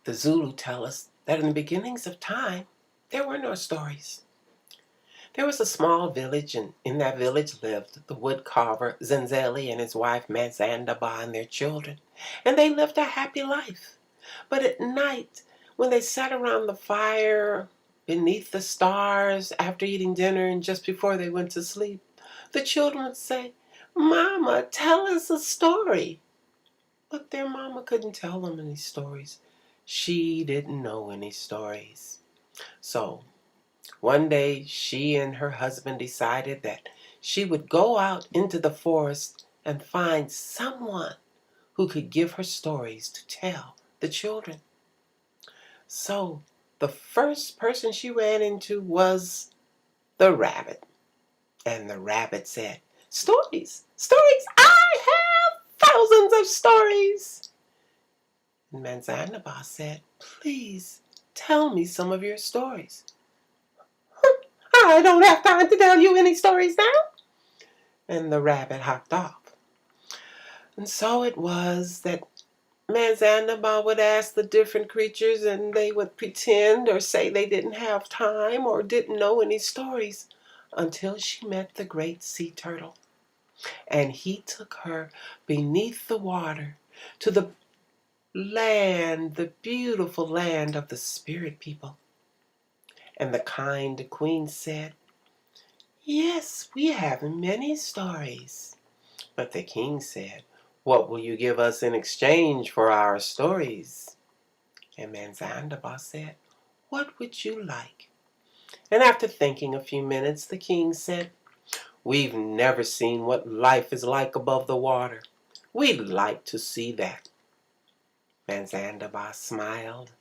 The Zulu tell us that in the beginnings of time, there were no stories. There was a small village, and in that village lived the wood carver Zenzele and his wife Manzandaba and their children, and they lived a happy life. But at night, when they sat around the fire beneath the stars after eating dinner and just before they went to sleep, the children would say, "Mama, tell us a story." But their mama couldn't tell them any stories. She didn't know any stories. So one day she and her husband decided that she would go out into the forest and find someone who could give her stories to tell the children. So the first person she ran into was the rabbit. And the rabbit said, "Stories, stories, I have thousands of stories." And Manzanaba said, "Please tell me some of your stories." "I don't have time to tell you any stories now." And the rabbit hopped off. And so it was that Manzanaba would ask the different creatures, and they would pretend or say they didn't have time or didn't know any stories until she met the great sea turtle. And he took her beneath the water to the land, the beautiful land of the spirit people. And the kind queen said, "Yes, we have many stories." But the king said, "What will you give us in exchange for our stories?" And Manzandaba said, "What would you like?" And after thinking a few minutes, the king said, "We've never seen what life is like above the water. We'd like to see that." Manzandaba smiled.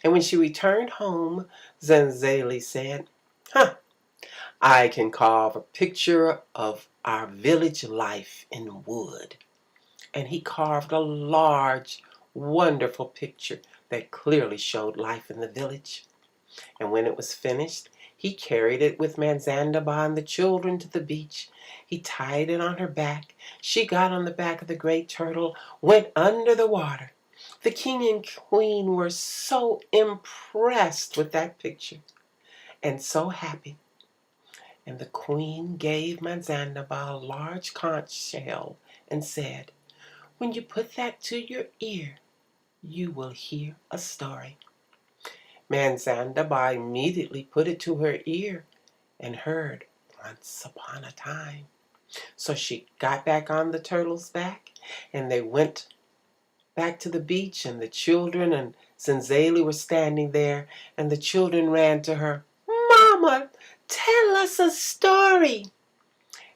And when she returned home, Zenzele said, "Huh, I can carve a picture of our village life in wood." And he carved a large, wonderful picture that clearly showed life in the village. And when it was finished, he carried it with Manzandaba and the children to the beach. He tied it on her back. She got on the back of the great turtle, went under the water. The king and queen were so impressed with that picture and so happy. And the queen gave Manzandaba a large conch shell and said, "When you put that to your ear, you will hear a story." Manzandaba immediately put it to her ear and heard "Once upon a time." So she got back on the turtle's back, and they went back to the beach, and the children and Zenzele were standing there, and the children ran to her, "Mama, tell us a story."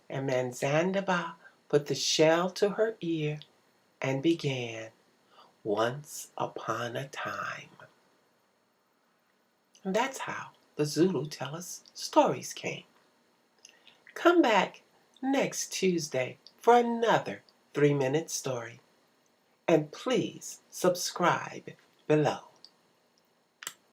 And Manzandaba put the shell to her ear and began, "Once upon a time." And that's how the Zulu tell us stories came. Come back next Tuesday for another 3-minute story. And please subscribe below.